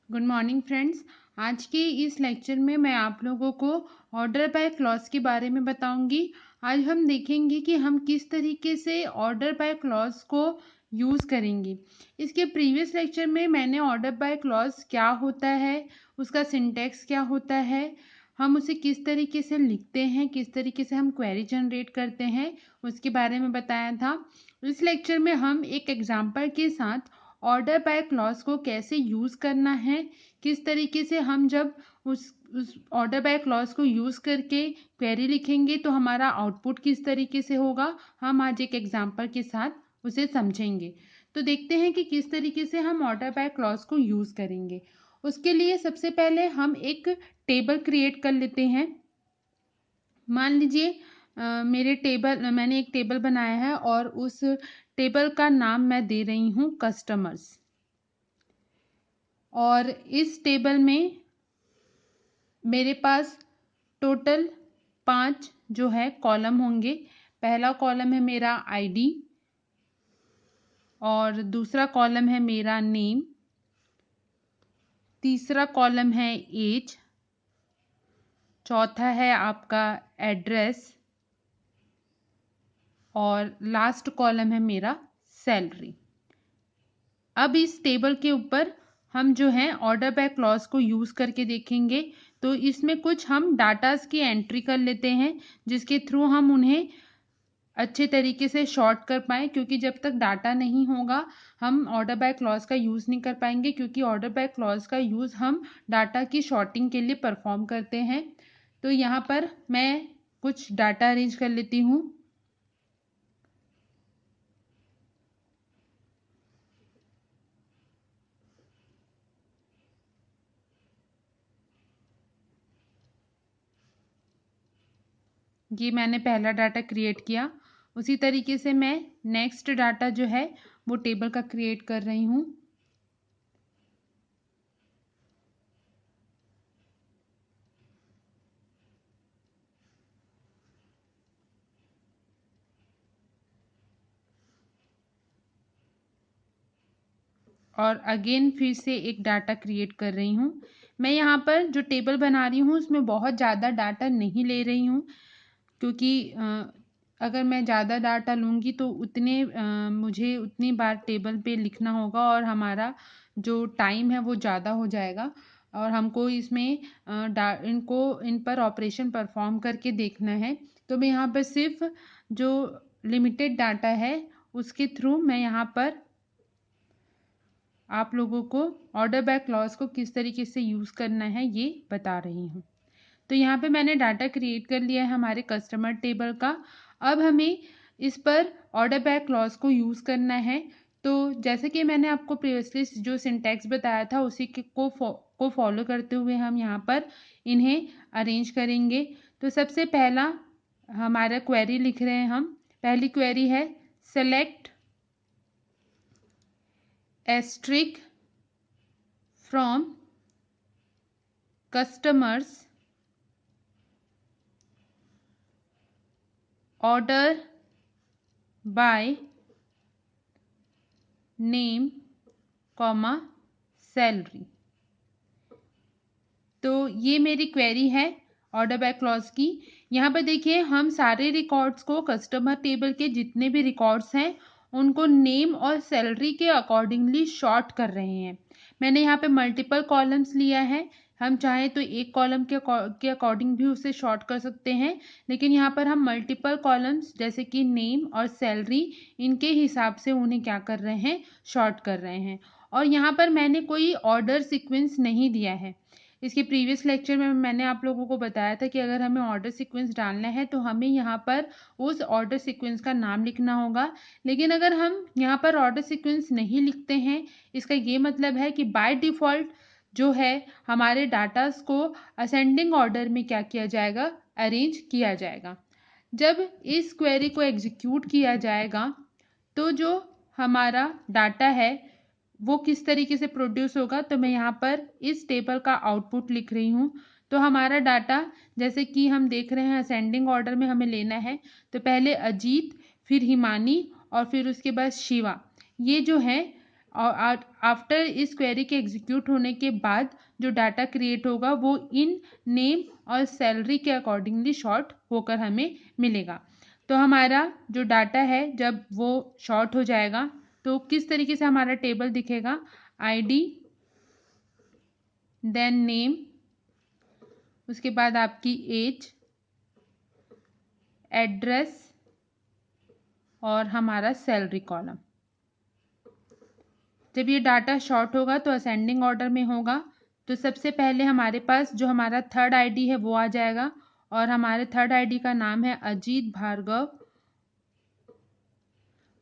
Good morning friends. आज के इस लेक्चर में मैं आप लोगों को ऑर्डर बाय क्लॉज के बारे में बताऊंगी। आज हम देखेंगे कि हम किस तरीके से ऑर्डर बाय क्लॉज को यूज़ करेंगे। इसके प्रीवियस लेक्चर में मैंने ऑर्डर बाय क्लॉज क्या होता है, उसका सिंटैक्स क्या होता है, हम उसे किस तरीके से लिखते हैं, किस तरीके से हम क्वेरी जनरेट करते हैं, उसके बारे में बताया था। इस लेक्चर में हम एक एग्जाम्पल के साथ ऑर्डर बाय क्लॉज को कैसे यूज़ करना है, किस तरीके से हम जब उस ऑर्डर बाय क्लॉज को यूज़ करके क्वेरी लिखेंगे तो हमारा आउटपुट किस तरीके से होगा, हम आज एक एग्जांपल के साथ उसे समझेंगे। तो देखते हैं कि किस तरीके से हम ऑर्डर बाय क्लॉज को यूज़ करेंगे। उसके लिए सबसे पहले हम एक टेबल क्रिएट कर लेते हैं। मान लीजिए मैंने एक टेबल बनाया है और उस टेबल का नाम मैं दे रही हूँ कस्टमर्स। और इस टेबल में मेरे पास टोटल 5 जो है कॉलम होंगे। पहला कॉलम है मेरा आईडी, और दूसरा कॉलम है मेरा नेम, तीसरा कॉलम है एज, चौथा है आपका एड्रेस, और लास्ट कॉलम है मेरा सैलरी। अब इस टेबल के ऊपर हम जो है ऑर्डर बाय क्लॉज को यूज़ करके देखेंगे। तो इसमें कुछ हम डाटास की एंट्री कर लेते हैं जिसके थ्रू हम उन्हें अच्छे तरीके से शॉर्ट कर पाएँ, क्योंकि जब तक डाटा नहीं होगा हम ऑर्डर बाय क्लॉज का यूज़ नहीं कर पाएंगे, क्योंकि ऑर्डर बाय क्लॉज का यूज़ हम डाटा की शॉर्टिंग के लिए परफॉर्म करते हैं। तो यहाँ पर मैं कुछ डाटा अरेंज कर लेती हूँ। ये मैंने पहला डाटा क्रिएट किया। उसी तरीके से मैं नेक्स्ट डाटा जो है वो टेबल का क्रिएट कर रही हूँ। और अगेन फिर से एक डाटा क्रिएट कर रही हूँ। मैं यहाँ पर जो टेबल बना रही हूँ उसमें बहुत ज़्यादा डाटा नहीं ले रही हूँ, क्योंकि अगर मैं ज़्यादा डाटा लूँगी तो मुझे उतनी बार टेबल पे लिखना होगा और हमारा जो टाइम है वो ज़्यादा हो जाएगा, और हमको इसमें इन पर ऑपरेशन परफॉर्म करके देखना है। तो मैं यहाँ पर सिर्फ जो लिमिटेड डाटा है उसके थ्रू मैं यहाँ पर आप लोगों को ऑर्डर बाय क्लॉज को किस तरीके से यूज़ करना है ये बता रही हूँ। तो यहाँ पे मैंने डाटा क्रिएट कर लिया है हमारे कस्टमर टेबल का। अब हमें इस पर ऑर्डर बाय क्लॉज को यूज़ करना है। तो जैसे कि मैंने आपको प्रीवियसली जो सिंटैक्स बताया था उसी को फॉलो करते हुए हम यहाँ पर इन्हें अरेंज करेंगे। तो सबसे पहला हमारा क्वेरी लिख रहे हैं हम। पहली क्वेरी है select asterisk from customers order by name comma salary. तो ये मेरी क्वेरी है ऑर्डर बाय क्लॉज की। यहाँ पर देखिए हम सारे रिकॉर्ड्स को कस्टमर टेबल के जितने भी रिकॉर्ड्स हैं उनको नेम और सैलरी के अकॉर्डिंगली शॉर्ट कर रहे हैं। मैंने यहाँ पे मल्टीपल कॉलम्स लिया है। हम चाहें तो एक कॉलम के अकॉर्डिंग भी उसे शॉर्ट कर सकते हैं, लेकिन यहाँ पर हम मल्टीपल कॉलम्स जैसे कि नेम और सैलरी इनके हिसाब से उन्हें क्या कर रहे हैं, शॉर्ट कर रहे हैं। और यहाँ पर मैंने कोई ऑर्डर सीक्वेंस नहीं दिया है। इसके प्रीवियस लेक्चर में मैंने आप लोगों को बताया था कि अगर हमें ऑर्डर सीक्वेंस डालना है तो हमें यहाँ पर उस ऑर्डर सीक्वेंस का नाम लिखना होगा। लेकिन अगर हम यहाँ पर ऑर्डर सीक्वेंस नहीं लिखते हैं, इसका ये मतलब है कि बाय डिफ़ॉल्ट जो है हमारे डाटास को असेंडिंग ऑर्डर में क्या किया जाएगा, अरेंज किया जाएगा। जब इस क्वेरी को एग्जीक्यूट किया जाएगा तो जो हमारा डाटा है वो किस तरीके से प्रोड्यूस होगा। तो मैं यहाँ पर इस टेबल का आउटपुट लिख रही हूँ। तो हमारा डाटा जैसे कि हम देख रहे हैं असेंडिंग ऑर्डर में हमें लेना है। तो पहले अजीत, फिर हिमानी और फिर उसके बाद शिवा, ये जो है और आफ्टर इस क्वेरी के एग्जीक्यूट होने के बाद जो डाटा क्रिएट होगा वो इन नेम और सैलरी के अकॉर्डिंगली शॉर्ट होकर हमें मिलेगा। तो हमारा जो डाटा है जब वो शॉर्ट हो जाएगा तो किस तरीके से हमारा टेबल दिखेगा, आईडी, देन नेम, उसके बाद आपकी एज, एड्रेस और हमारा सैलरी कॉलम। जब ये डाटा शॉर्ट होगा तो असेंडिंग ऑर्डर में होगा। तो सबसे पहले हमारे पास जो हमारा थर्ड आईडी है वो आ जाएगा और हमारे थर्ड आईडी का नाम है अजीत भार्गव,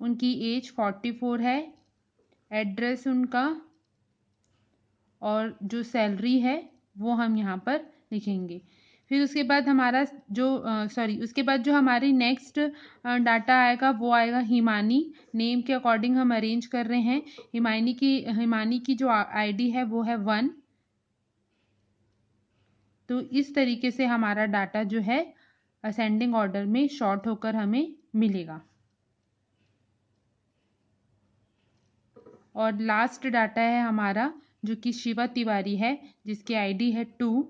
उनकी एज 44 है, एड्रेस उनका और जो सैलरी है वो हम यहाँ पर लिखेंगे। फिर उसके बाद हमारा जो उसके बाद जो हमारी नेक्स्ट डाटा आएगा वो आएगा हिमानी। नेम के अकॉर्डिंग हम अरेंज कर रहे हैं। हिमानी की जो आईडी है वो है 1। तो इस तरीके से हमारा डाटा जो है असेंडिंग ऑर्डर में शॉर्ट होकर हमें मिलेगा। और लास्ट डाटा है हमारा जो कि शिवा तिवारी है, जिसकी आईडी है 2।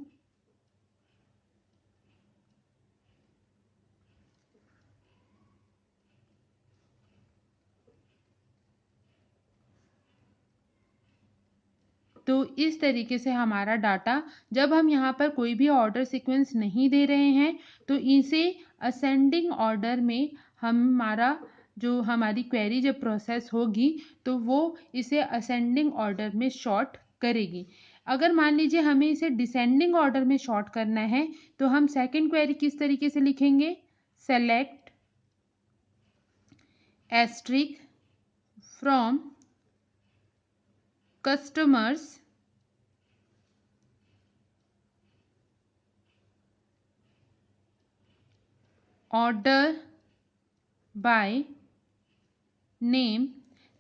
तो इस तरीके से हमारा डाटा, जब हम यहाँ पर कोई भी ऑर्डर सीक्वेंस नहीं दे रहे हैं तो इसे असेंडिंग ऑर्डर में हमारी क्वेरी जब प्रोसेस होगी तो वो इसे असेंडिंग ऑर्डर में शॉर्ट करेगी। अगर मान लीजिए हमें इसे डिसेंडिंग ऑर्डर में शॉर्ट करना है तो हम सेकंड क्वेरी किस तरीके से लिखेंगे, select asterisk from customers order by name.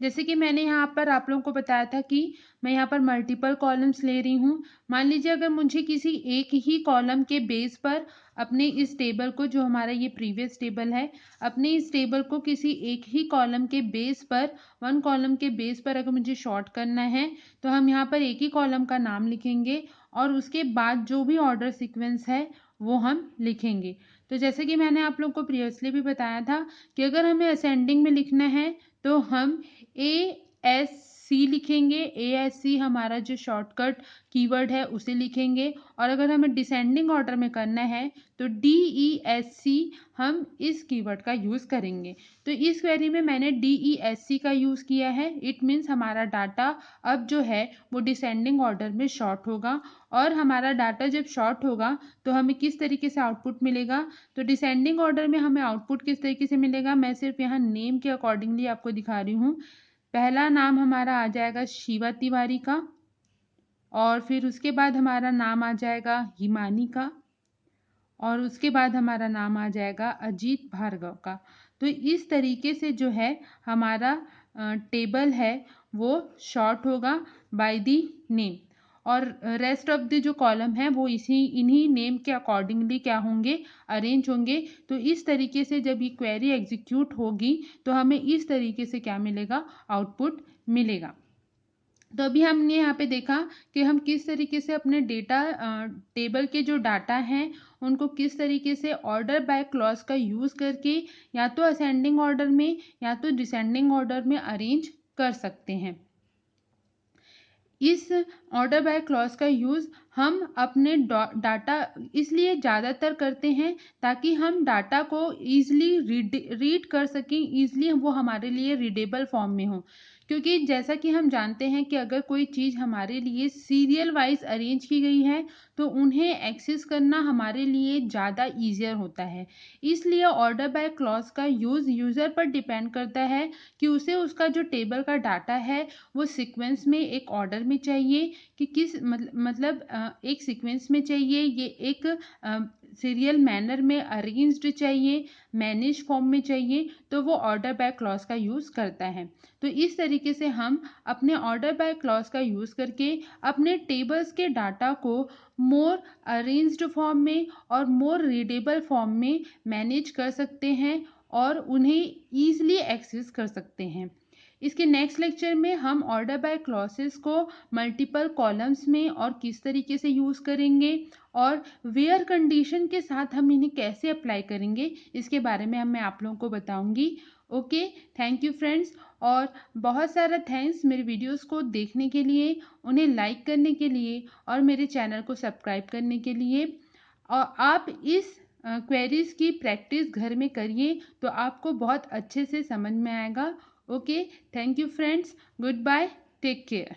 जैसे कि मैंने यहाँ पर आप लोगों को बताया था कि मैं यहाँ पर मल्टीपल कॉलम्स ले रही हूँ। मान लीजिए अगर मुझे किसी एक ही कॉलम के बेस पर अपने इस टेबल को, जो हमारा ये प्रीवियस टेबल है, अपने इस टेबल को किसी एक ही कॉलम के बेस पर, वन कॉलम के बेस पर अगर मुझे शॉर्ट करना है तो हम यहाँ पर एक ही कॉलम का नाम लिखेंगे और उसके बाद जो भी ऑर्डर सीक्वेंस है वो हम लिखेंगे। तो जैसे कि मैंने आप लोग को प्रीवियसली भी बताया था कि अगर हमें असेंडिंग में लिखना है तो हम ASC लिखेंगे। ASC हमारा जो शॉर्टकट कीवर्ड है उसे लिखेंगे। और अगर हमें डिसेंडिंग ऑर्डर में करना है तो DESC हम इस कीवर्ड का यूज़ करेंगे। तो इस क्वेरी में मैंने DESC का यूज़ किया है। इट मीन्स हमारा डाटा अब जो है वो डिसेंडिंग ऑर्डर में शॉर्ट होगा। और हमारा डाटा जब शॉर्ट होगा तो हमें किस तरीके से आउटपुट मिलेगा, तो डिसेंडिंग ऑर्डर में हमें आउटपुट किस तरीके से मिलेगा, मैं सिर्फ यहाँ नेम के अकॉर्डिंगली आपको दिखा रही हूँ। पहला नाम हमारा आ जाएगा शिवा तिवारी का और फिर उसके बाद हमारा नाम आ जाएगा हिमानी का और उसके बाद हमारा नाम आ जाएगा अजीत भार्गव का। तो इस तरीके से जो है हमारा टेबल है वो शॉर्ट होगा बाय दी नेम और रेस्ट ऑफ द जो कॉलम है वो इन्हीं नेम के अकॉर्डिंगली क्या होंगे, अरेंज होंगे। तो इस तरीके से जब ये क्वेरी एग्जीक्यूट होगी तो हमें इस तरीके से क्या मिलेगा, आउटपुट मिलेगा। तो अभी हमने यहाँ पे देखा कि हम किस तरीके से अपने डेटा टेबल के जो डाटा हैं उनको किस तरीके से ऑर्डर बाय क्लॉज का यूज़ करके या तो असेंडिंग ऑर्डर में या तो डिसेंडिंग ऑर्डर में अरेंज कर सकते हैं। इस ऑर्डर बाय क्लॉज का यूज़ हम अपने डाटा इसलिए ज़्यादातर करते हैं ताकि हम डाटा को ईज़िली रीड कर सकें, ईज़िली वो हमारे लिए रीडेबल फॉर्म में हो। क्योंकि जैसा कि हम जानते हैं कि अगर कोई चीज़ हमारे लिए सीरियल वाइज अरेंज की गई है तो उन्हें एक्सेस करना हमारे लिए ज़्यादा ईजियर होता है। इसलिए ऑर्डर बाय क्लॉज का यूज़ यूज़र पर डिपेंड करता है कि उसे उसका जो टेबल का डाटा है वो सीक्वेंस में एक ऑर्डर में चाहिए कि किस मतलब एक सीक्वेंस में चाहिए, ये एक सीरियल मैनर में अरेंज्ड चाहिए, मैनेज फॉर्म में चाहिए, तो वो ऑर्डर बाय क्लॉज का यूज़ करता है। तो इस तरीके से हम अपने ऑर्डर बाय क्लॉज का यूज़ करके अपने टेबल्स के डाटा को मोर अरेंज्ड फॉर्म में और मोर रीडेबल फॉर्म में मैनेज कर सकते हैं और उन्हें ईजिली एक्सेस कर सकते हैं। इसके नेक्स्ट लेक्चर में हम ऑर्डर बाय क्लॉसेस को मल्टीपल कॉलम्स में और किस तरीके से यूज़ करेंगे और वेयर कंडीशन के साथ हम इन्हें कैसे अप्लाई करेंगे, इसके बारे में मैं आप लोगों को बताऊंगी। Okay, thank you friends. और बहुत सारा थैंक्स मेरे वीडियोस को देखने के लिए, उन्हें लाइक करने के लिए और मेरे चैनल को सब्सक्राइब करने के लिए। और आप इस क्वेरीज की प्रैक्टिस घर में करिए तो आपको बहुत अच्छे से समझ में आएगा। Okay, thank you friends, goodbye, take care.